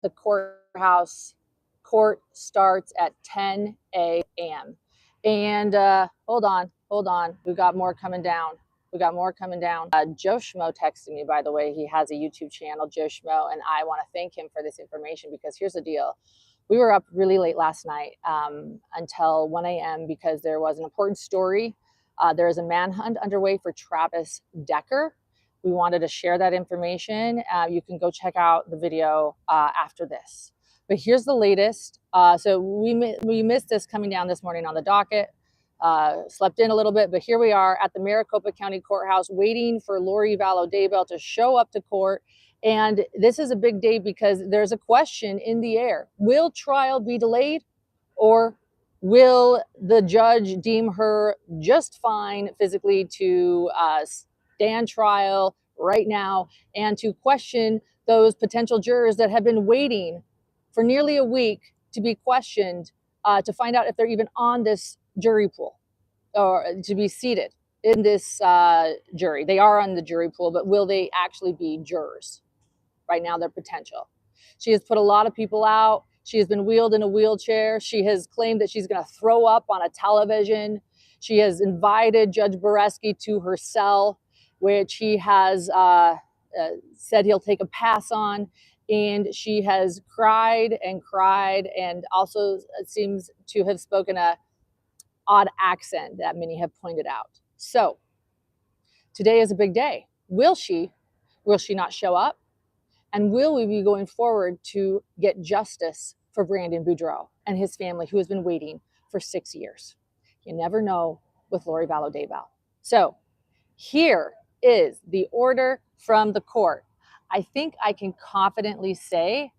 the courthouse. Court starts at 10 a.m. And hold on. We got more coming down. Joe Schmo texted me, by the way. He has a YouTube channel, Joe Schmo, and I want to thank him for this information because here's the deal. We were up really late last night until 1 a.m. because there was an important story. There is a manhunt underway for Travis Decker. We wanted to share that information. You can go check out the video after this. But here's the latest. So we missed this coming down this morning on the docket. Slept in a little bit, but here we are at the Maricopa County Courthouse waiting for Lori Vallow Daybell to show up to court. And this is a big day because there's a question in the air. Will trial be delayed, or will the judge deem her just fine physically to stand trial right now and to question those potential jurors that have been waiting for nearly a week to be questioned to find out if they're even on this jury pool or to be seated in this jury. They are on the jury pool, but will they actually be jurors? Right now, they're potential. She has put a lot of people out. She has been wheeled in a wheelchair. She has claimed that she's going to throw up on a television. She has invited Judge Boreski to her cell, which he has said he'll take a pass on. And she has cried and also seems to have spoken a odd accent that many have pointed out. So today is a big day. Will she not show up? And will we be going forward to get justice for Brandon Boudreaux and his family, who has been waiting for 6 years? You never know with Lori Vallow Daybell. So here is the order from the court. I think I can confidently say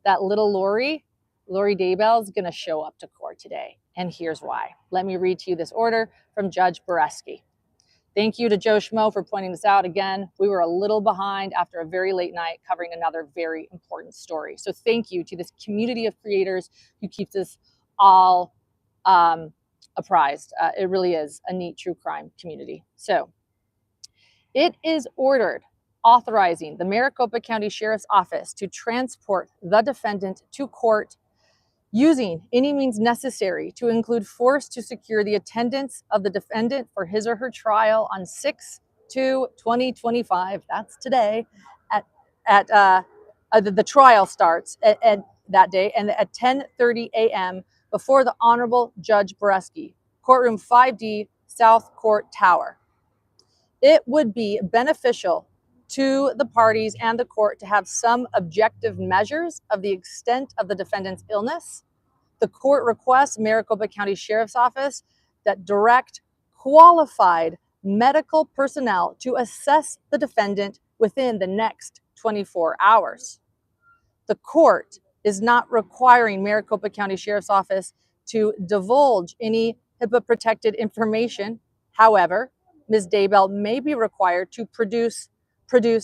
that little Lori Daybell is going to show up to court today. And here's why. Let me read to you this order from Judge Boreski. Thank you to Joe Schmo for pointing this out. Again, we were a little behind after a very late night covering another very important story. So thank you to this community of creators who keeps us all apprised. It really is a neat true crime community. So it is ordered authorizing the Maricopa County Sheriff's Office to transport the defendant to court using any means necessary to include force to secure the attendance of the defendant for his or her trial on 6/2/2025. That's today. The trial starts at that day and at 10:30 a.m. before the Honorable Judge Boreski, courtroom 5D, South Court Tower. It would be beneficial to the parties and the court to have some objective measures of the extent of the defendant's illness. The court requests Maricopa County Sheriff's Office that direct qualified medical personnel to assess the defendant within the next 24 hours. The court is not requiring Maricopa County Sheriff's Office to divulge any HIPAA-protected information. However, Ms. Daybell may be required to produce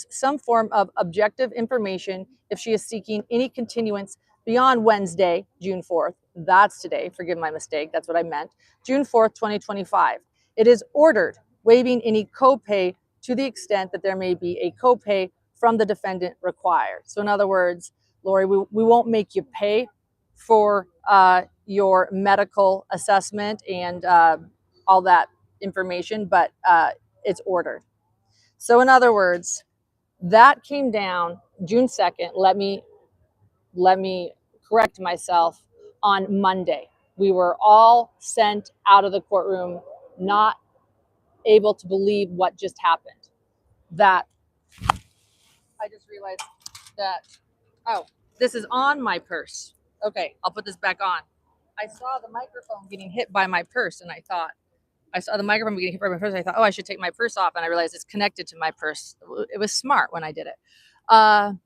some form of objective information if she is seeking any continuance beyond Wednesday, June 4th. That's today. Forgive my mistake. That's what I meant. June 4th, 2025. It is ordered waiving any copay to the extent that there may be a copay from the defendant required. So in other words, Lori, we won't make you pay for your medical assessment and all that information, but it's ordered. So in other words, that came down June 2nd. Let me correct myself. On Monday, we were all sent out of the courtroom, not able to believe what just happened. That I just realized that, oh, this is on my purse. Okay, I'll put this back on. I saw the microphone getting hit by my purse, and I thought, I saw the microphone getting hit by my purse. I thought, oh, I should take my purse off. And I realized it's connected to my purse. It was smart when I did it.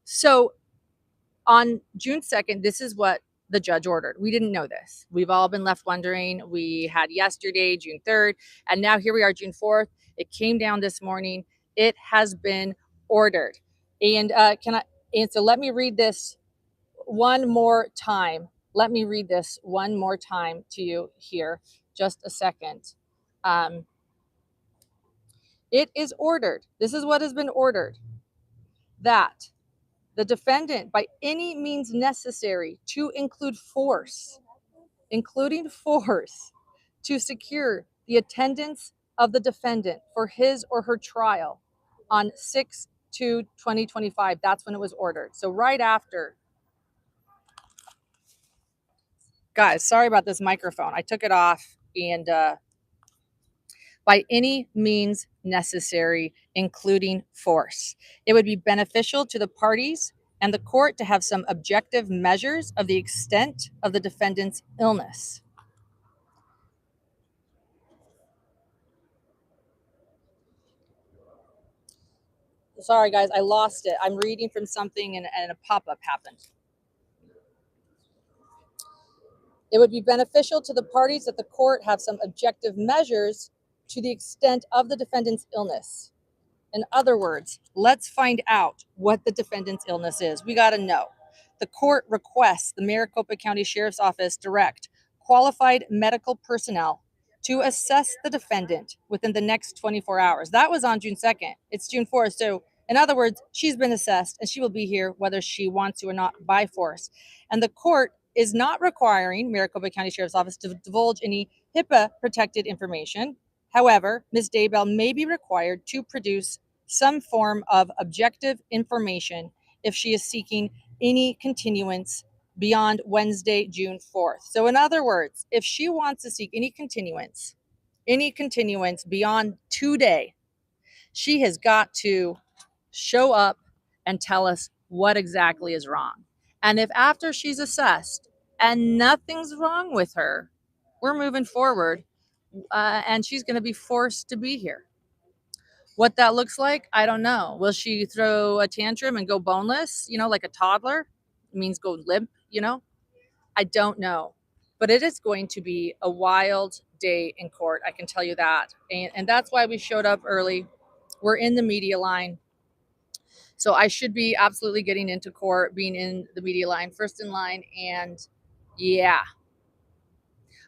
So on June 2nd, this is what the judge ordered. We didn't know this. We've all been left wondering. We had yesterday, June 3rd, and now here we are, June 4th. It came down this morning. It has been ordered. And so let me read this one more time. Let me read this one more time to you here. Just a second. It is ordered. This is what has been ordered. That the defendant by any means necessary to include force, including force, to secure the attendance of the defendant for his or her trial on 6/2/2025. That's when it was ordered. So right after. Guys, sorry about this microphone. I took it off, and by any means necessary, including force. It would be beneficial to the parties and the court to have some objective measures of the extent of the defendant's illness. Sorry, guys, I lost it. I'm reading from something and a pop-up happened. It would be beneficial to the parties that the court have some objective measures to the extent of the defendant's illness. In other words, let's find out what the defendant's illness is. We got to know. The court requests the Maricopa County Sheriff's Office direct qualified medical personnel to assess the defendant within the next 24 hours. That was on June 2nd. It's June 4th. So, in other words, she's been assessed and she will be here whether she wants to or not by force. And the court is not requiring Maricopa County Sheriff's Office to divulge any HIPAA protected information. However, Ms. Daybell may be required to produce some form of objective information if she is seeking any continuance beyond Wednesday, June 4th. So in other words, if she wants to seek any continuance beyond today, she has got to show up and tell us what exactly is wrong. And if after she's assessed and nothing's wrong with her, we're moving forward and she's going to be forced to be here. What that looks like, I don't know. Will she throw a tantrum and go boneless, like a toddler? It means go limp, I don't know. But it is going to be a wild day in court, I can tell you that. And that's why we showed up early. We're in the media line. So I should be absolutely getting into court, being in the media line, first in line. And yeah,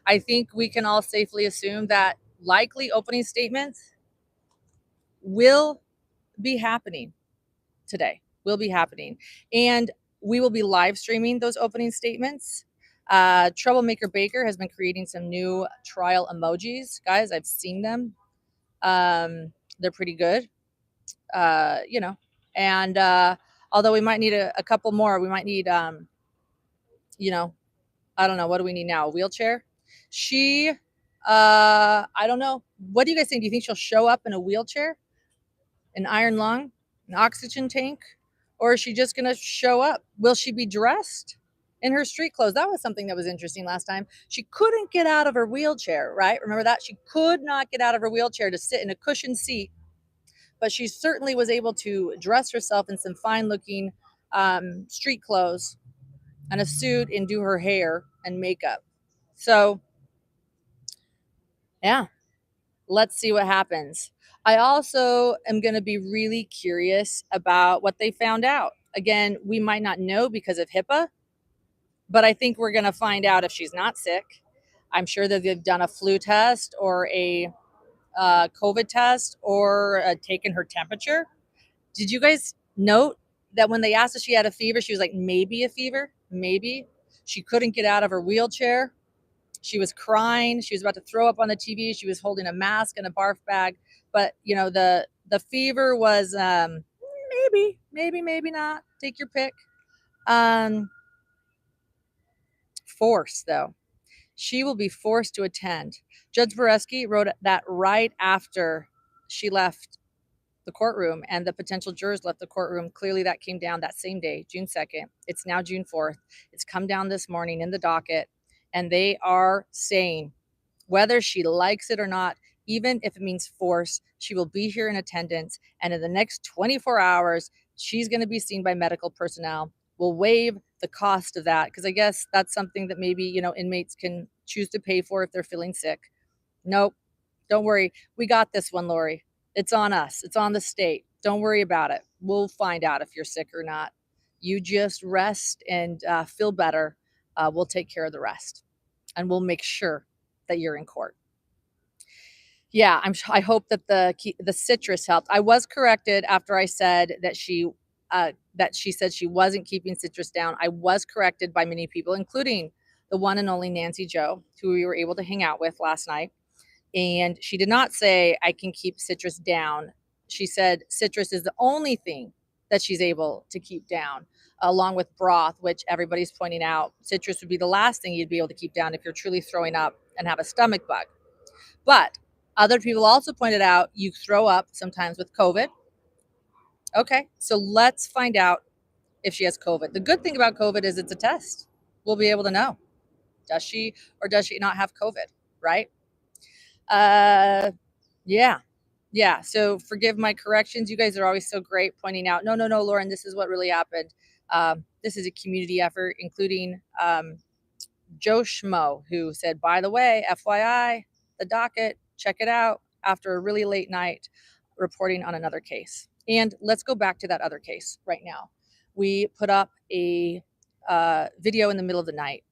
I think we can all safely assume that likely opening statements will be happening today, and we will be live streaming those opening statements. Troublemaker Baker has been creating some new trial emojis. Guys, I've seen them. They're pretty good, and although we might need a couple more, we might need, I don't know, what do we need now? A wheelchair? I don't know. What do you guys think? Do you think she'll show up in a wheelchair? An iron lung, an oxygen tank, or is she just going to show up? Will she be dressed in her street clothes? That was something that was interesting last time. She couldn't get out of her wheelchair, right? Remember that? She could not get out of her wheelchair to sit in a cushioned seat, but she certainly was able to dress herself in some fine-looking street clothes and a suit and do her hair and makeup. So, yeah, let's see what happens. I also am going to be really curious about what they found out. Again, we might not know because of HIPAA, but I think we're going to find out if she's not sick. I'm sure that they've done a flu test or a COVID test or taken her temperature. Did you guys note that when they asked if she had a fever, she was like, maybe a fever, maybe. She couldn't get out of her wheelchair. She was crying. She was about to throw up on the TV. She was holding a mask and a barf bag. But, the fever was maybe not. Take your pick. Force, though. She will be forced to attend. Judge Boreski wrote that right after she left the courtroom and the potential jurors left the courtroom. Clearly that came down that same day, June 2nd. It's now June 4th. It's come down this morning in the docket. And they are saying whether she likes it or not, even if it means force, she will be here in attendance. And in the next 24 hours, she's going to be seen by medical personnel. We'll waive the cost of that because I guess that's something that maybe, inmates can choose to pay for if they're feeling sick. Nope. Don't worry. We got this one, Lori. It's on us. It's on the state. Don't worry about it. We'll find out if you're sick or not. You just rest and feel better. We'll take care of the rest. And we'll make sure that you're in court. Yeah, I hope that the citrus helped. I was corrected after I said that she that she said she wasn't keeping citrus down. I was corrected by many people, including the one and only Nancy Joe, who we were able to hang out with last night. And she did not say I can keep citrus down. She said citrus is the only thing that she's able to keep down, along with broth, which everybody's pointing out. Citrus would be the last thing you'd be able to keep down if you're truly throwing up and have a stomach bug. But other people also pointed out you throw up sometimes with COVID. Okay, so let's find out if she has COVID. The good thing about COVID is it's a test. We'll be able to know, does she or does she not have COVID, right? Yeah. Yeah. So forgive my corrections. You guys are always so great pointing out, no, Lauren, this is what really happened. This is a community effort, including Joe Schmo, who said, by the way, FYI, the docket, check it out after a really late night reporting on another case. And let's go back to that other case right now. We put up a video in the middle of the night.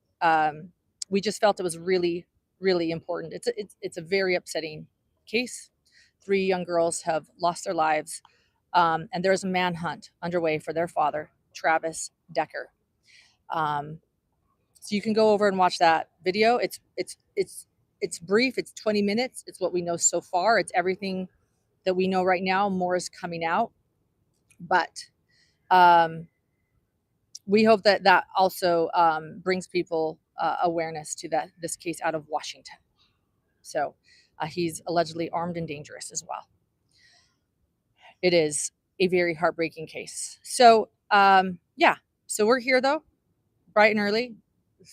We just felt it was really, really important. It's a very upsetting case. 3 young girls have lost their lives, and there's a manhunt underway for their father, Travis Decker. So you can go over and watch that video. It's brief. It's 20 minutes. It's what we know so far. It's everything that we know right now. More is coming out, but we hope that that also brings people awareness to this case out of Washington. So he's allegedly armed and dangerous as well. It is a very heartbreaking case. So yeah, so we're here though, bright and early.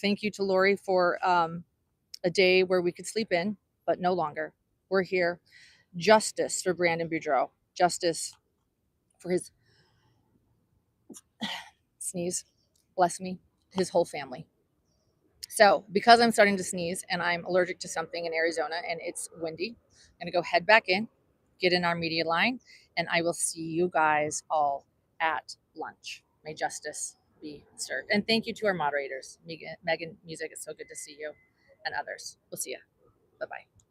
Thank you to Lori for a day where we could sleep in, but no longer. We're here. Justice for Brandon Boudreaux. Justice for his sneeze, bless me, his whole family. So because I'm starting to sneeze and I'm allergic to something in Arizona and it's windy, I'm going to go head back in, get in our media line, and I will see you guys all at lunch. May justice be served. And thank you to our moderators. Megan Music, it's so good to see you, and others. We'll see you. Bye-bye.